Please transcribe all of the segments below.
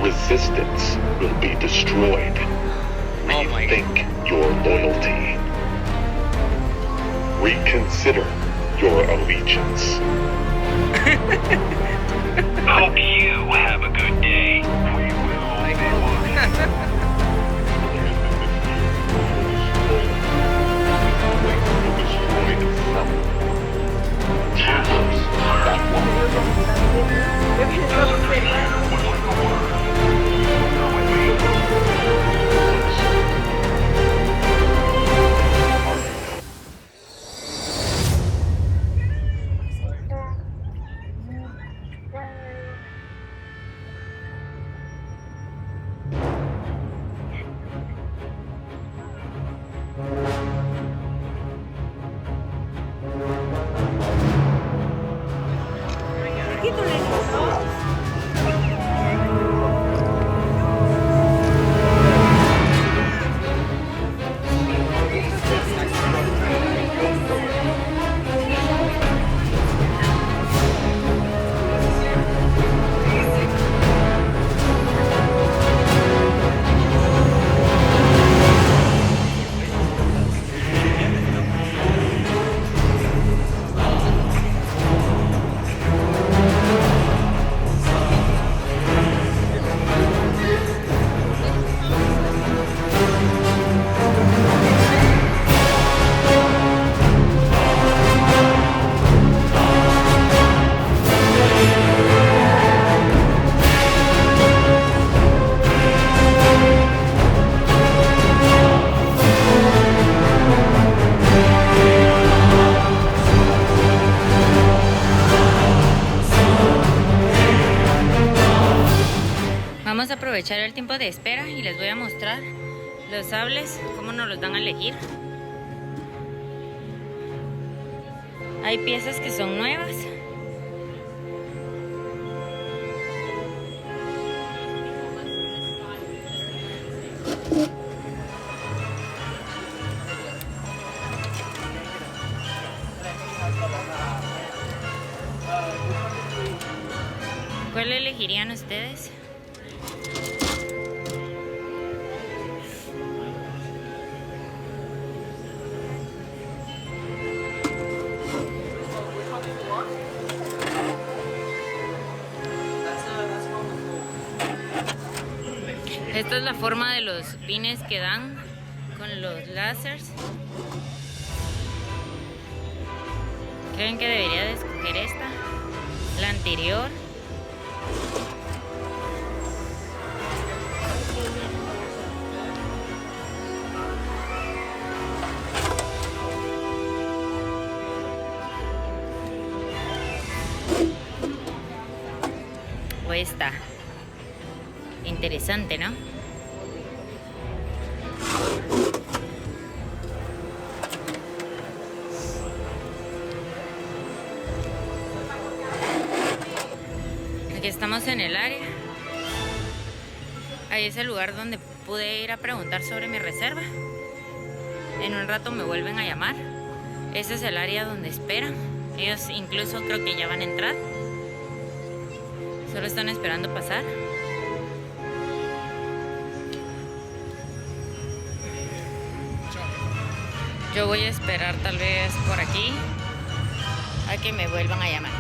resistance will be destroyed. Rethink your loyalty. Reconsider your allegiance. Hope you have a good day. We will be watching. Vamos a aprovechar el tiempo de espera y les voy a mostrar los sables, cómo nos los dan a elegir. Hay piezas que son nuevas. ¿Cuál elegirían ustedes? Esta es la forma de los pines que dan con los láseres. ¿Creen que debería de escoger esta? La anterior. O esta. Interesante, ¿no? Aquí estamos en el área. Ahí es el lugar donde pude ir a preguntar sobre mi reserva. En un rato me vuelven a llamar. Ese es el área donde esperan. Ellos incluso creo que ya van a entrar. Solo están esperando pasar. Yo voy a esperar tal vez por aquí a que me vuelvan a llamar.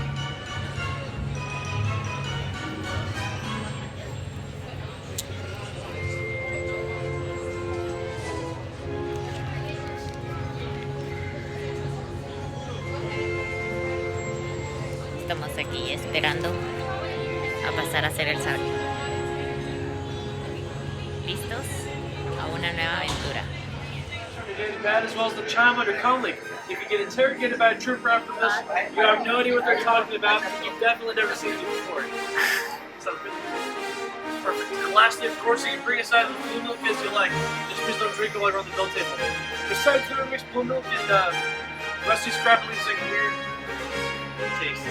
Estamos aquí esperando a pasar a hacer el sable. ¿Listos? A una nueva aventura. Bad as well as the chime under Conley. If you get interrogated by a trooper after this, you have no idea what they're talking about. You've definitely never seen me before. So perfect. And lastly, of course, you can bring aside the blue milk as you like. Just please don't drink it while you're on the adult table. Besides the mixed blue milk and rusty scrap leaves like weird taste.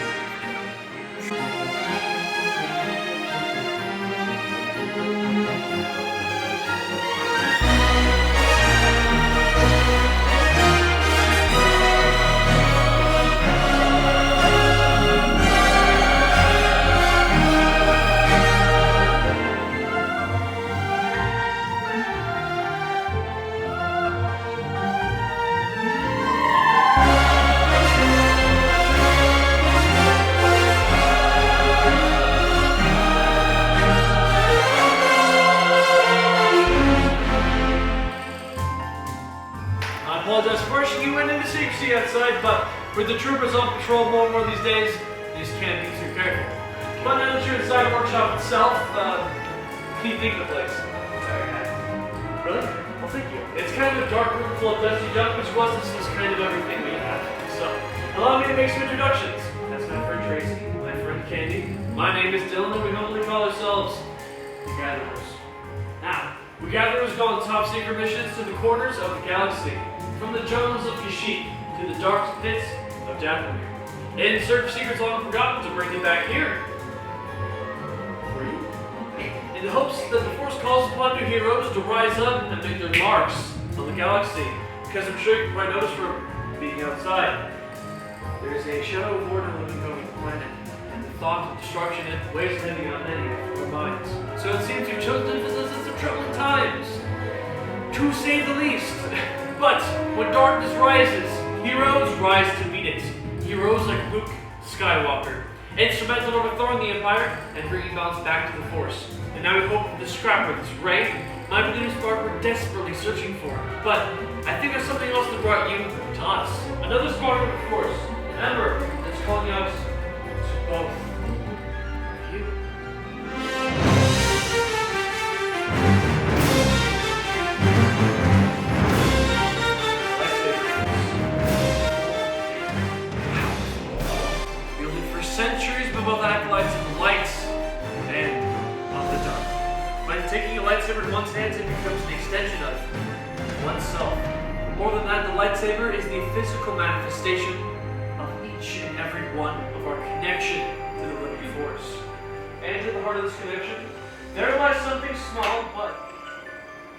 With the troopers on patrol more and more these days, you just can't be too careful. But now that you're inside the workshop itself, what do you think of the place? Really? Well, thank you. It's kind of a dark room full of dusty junk, which this was kind of everything we have. So, allow me to make some introductions. That's my friend Tracy, my friend Candy. My name is Dylan, and we humbly call ourselves the Gatherers. Now, we Gatherers go on top secret missions to the corners of the galaxy, from the jungles of Kashyyyk to the dark pits of Dathomir, in search of secrets long forgotten to bring them back here. For you. In the hopes that the Force calls upon new heroes to rise up and make their marks on the galaxy, because I'm sure you can probably notice from being outside, there is a shadow of war living over the planet, and the thought of destruction it weighs heavy on many of our minds. So it seems you've chosen to visit us in some troubling times, to say the least. But when darkness rises, heroes rise to meet it. Heroes like Luke Skywalker, instrumental in overthrowing the Empire and bringing balance back to the Force. And now we hope for the scrapper, this Rey, my believing spark we're desperately searching for. But I think there's something else that brought you to us. Another spark of the Force, an ember that's calling out to both of you. Centuries before the acolytes of the lights and of the dark. When taking a lightsaber in one's hands, it becomes an extension of oneself. More than that, the lightsaber is the physical manifestation of each and every one of our connection to the living Force. And to the heart of this connection, there lies something small, but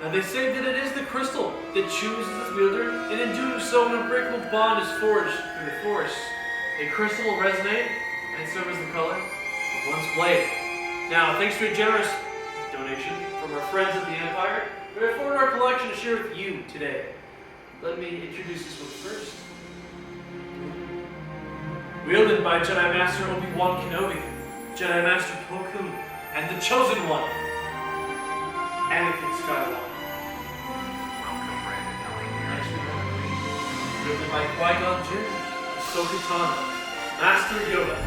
now they say that it is the crystal that chooses its wielder, and in doing so, an unbreakable bond is forged through the Force. A crystal will resonate and serve as the color of one's blade. Now, thanks to a generous donation from our friends at the Empire, we have forwarded our collection to share with you today. Let me introduce this one first. Wielded by Jedi Master Obi-Wan Kenobi, Jedi Master Plo Koon, and the Chosen One, Anakin Skywalker. Next we have wielded by Qui-Gon Jinn, Ahsoka Tano, Master Yoda,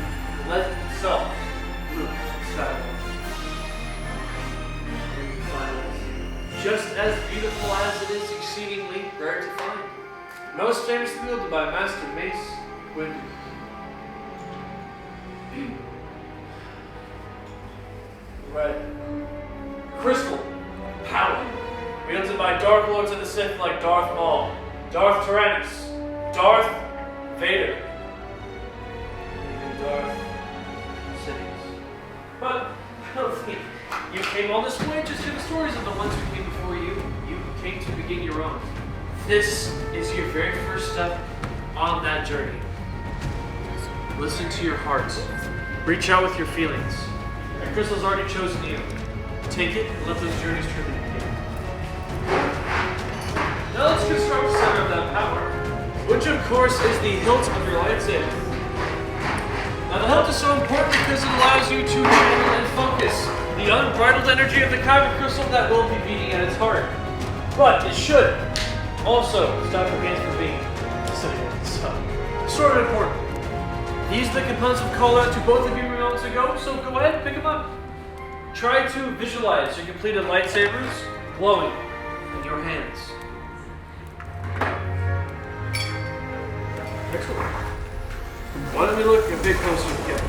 the legend himself, Luke Skywalker. And finally, just as beautiful as it is exceedingly rare to find, most famously wielded by Master Mace Windu. Right. Crystal power, wielded by Dark Lords of the Sith like Darth Maul, Darth Tyrannus, Darth Vader, and Darth Sidious. But I don't think you came all this way just to the stories of the ones who came before you. You came to begin your own. This is your very first step on that journey. Listen to your heart. Reach out with your feelings. And Crystal's already chosen you. Take it and let those journeys truly begin. Now let's construct the center of that power, which of course is the hilt of your lightsaber. Now the hilt is so important because it allows you to channel and focus the unbridled energy of the kyber crystal that will be beating at its heart. But it should also stop your hands from being sort of important. These are the components of call out to both of you moments ago, so go ahead and pick them up. Try to visualize your completed lightsabers glowing in your hands. Excellent. Why don't we look a bit closer together?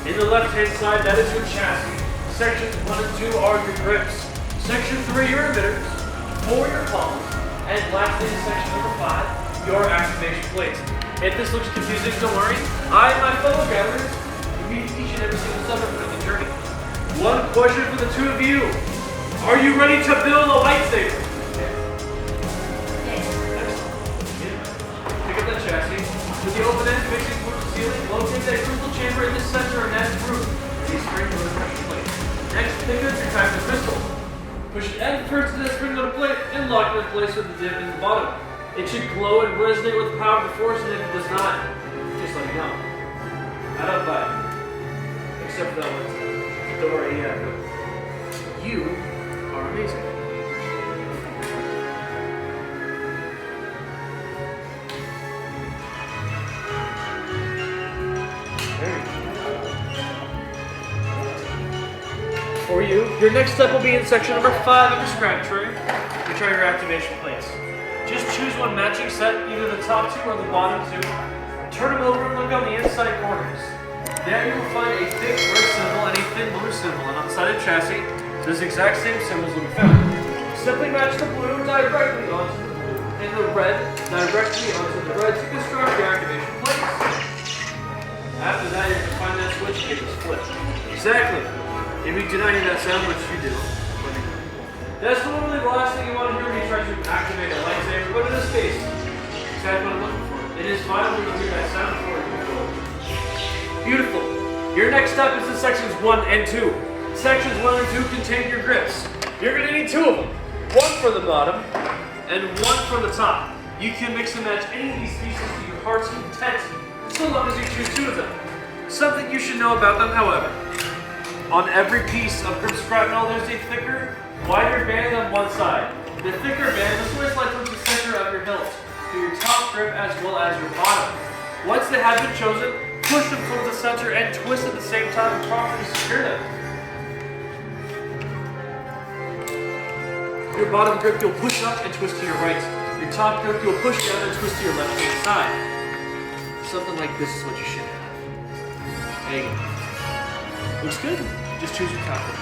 In the left-hand side, that is your chassis. Sections 1 and 2 are your grips. Section 3, your emitters. 4, your palms. And lastly, in section number 5, your activation plates. If this looks confusing, don't worry. I and my fellow gatherers will meet each and every single subject of the journey. One question for the two of you. Are you ready to build a lightsaber? Yes. Excellent. Pick up that chassis. With the open end facing towards the ceiling, locate that crystal chamber in the center and that group. See spring load pressure plate. Next, pick up your kyber crystal. Push it end first to that spring load plate and lock it in place with the dip in the bottom. It should glow and resonate with the power of the Force, and if it does not, just let me know. I don't buy it. Except for that one. Don't worry, but you are amazing. for you. Your next step will be in section number 5 of your scrap tray, which are your activation plates. Just choose one matching set, either the top 2 or the bottom 2. Turn them over and look on the inside corners. There you will find a thick red symbol and a thin blue symbol, and on the side of the chassis, those exact same symbols will be found. Simply match the blue directly onto the blue, and the red directly onto the red to construct your activation plates. After that, you can find that switch and get this flipped. Exactly. If you do not hear that sound, which you do, that's literally the last thing you want to hear when you try to activate a lightsaber, but in this case, exactly what I'm looking for. It is vital to hear that sound before you move forward. Beautiful. Your next step is in sections 1 and 2. Sections 1 and 2 contain your grips. You're going to need 2 of them. One for the bottom, and one for the top. You can mix and match any of these pieces to your heart's content, so long as you choose 2 of them. Something you should know about them, however. On every piece of grip scrap metal, there's a thicker, wider band on one side. The thicker band is always like towards the center of your hilt, to your top grip as well as your bottom. Once they have been chosen, push them towards the center and twist at the same time to properly secure them. Your bottom grip you'll push up and twist to your right. Your top grip you'll push down and twist to your left hand side. Something like this is what you should have. There you go. Looks good. Just choose your top grip.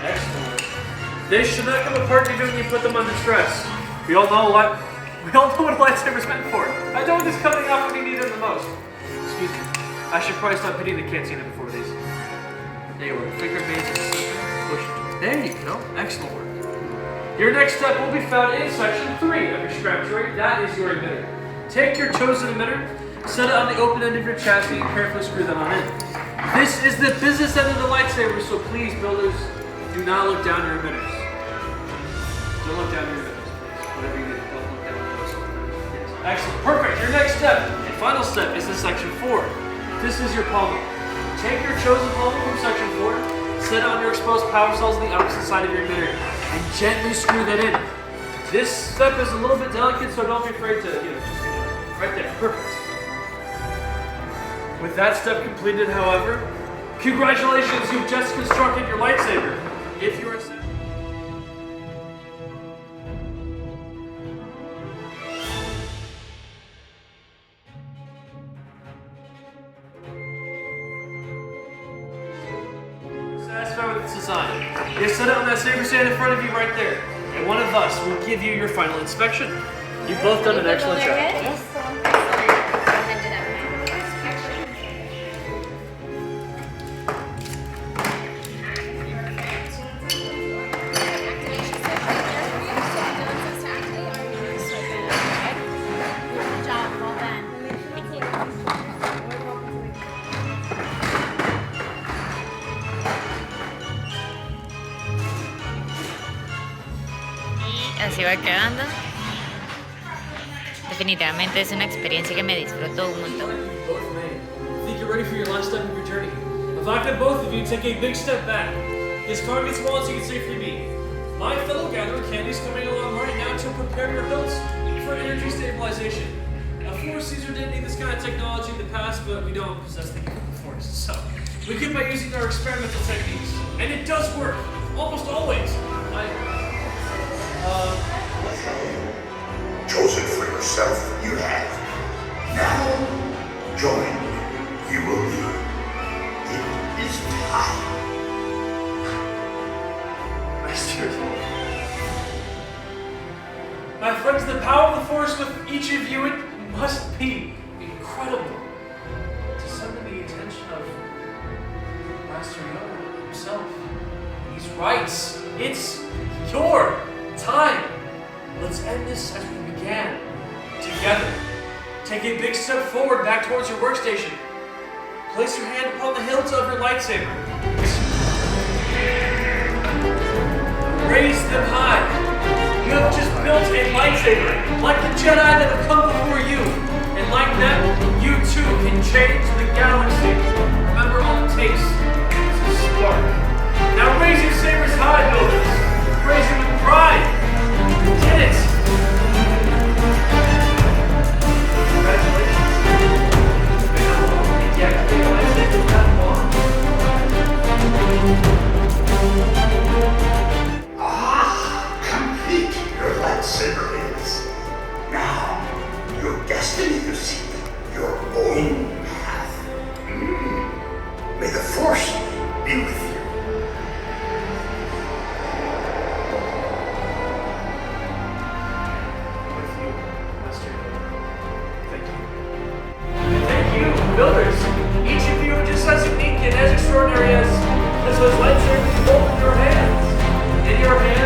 Excellent. They should not come apart even when you put them under stress. We all know what a lightsaber's meant for. I know this coming up when you need it the most. Excuse me. I should probably stop hitting the cantina before these. There you are. Thicker base and push it. There you go. Excellent work. Your next step will be found in section 3 of your scrap tray. That is your emitter. Take your chosen emitter, set it on the open end of your chassis, and carefully screw that on in. This is the business end of the lightsaber, so please, builders, do not look down your emitters. Don't look down your emitters, please. Whatever you do, don't look down your emitters. Yes. Excellent. Perfect. Your next step and final step is in section 4. This is your pommel. Take your chosen pommel from section 4. Set it on your exposed power cells on the opposite side of your emitter and gently screw that in. This step is a little bit delicate, so don't be afraid to, just right there. Perfect. With that step completed, however, congratulations, you've just constructed your lightsaber. If you are satisfied with this design, you set it on that saber stand in front of you right there, and one of us will give you your final inspection. You've both done an excellent job. Yes. Así va quedando. Definitivamente es una experiencia que me disfruto un montón. I think you're ready for your last step of your journey. If I could both of you take a big step back. This car gets small so you can safely be. My fellow gatherer Candy's coming along right now to prepare your hilts for energy stabilization. Of course, Caesar didn't need this kind of technology in the past, but we don't possess the force, so we could by using our experimental techniques. And it does work, almost always. Chosen for yourself, you have. Now, join. You will be. It is time. My friends, the power of the Force with each of you, it must be incredible. To summon the attention of Master Yoda himself. He's right. It's your time. Let's end this as we began. Together. Take a big step forward back towards your workstation. Place your hand upon the hilt of your lightsaber. Raise them high. You have just built a lightsaber, like the Jedi that have come before you. And like them, you too can change the galaxy. Remember, all it takes is a spark. Now raise your sabers high, builders. Raise them with pride. You did it. Congratulations. Deactivate the lightsaber that long. your hands. In your hands.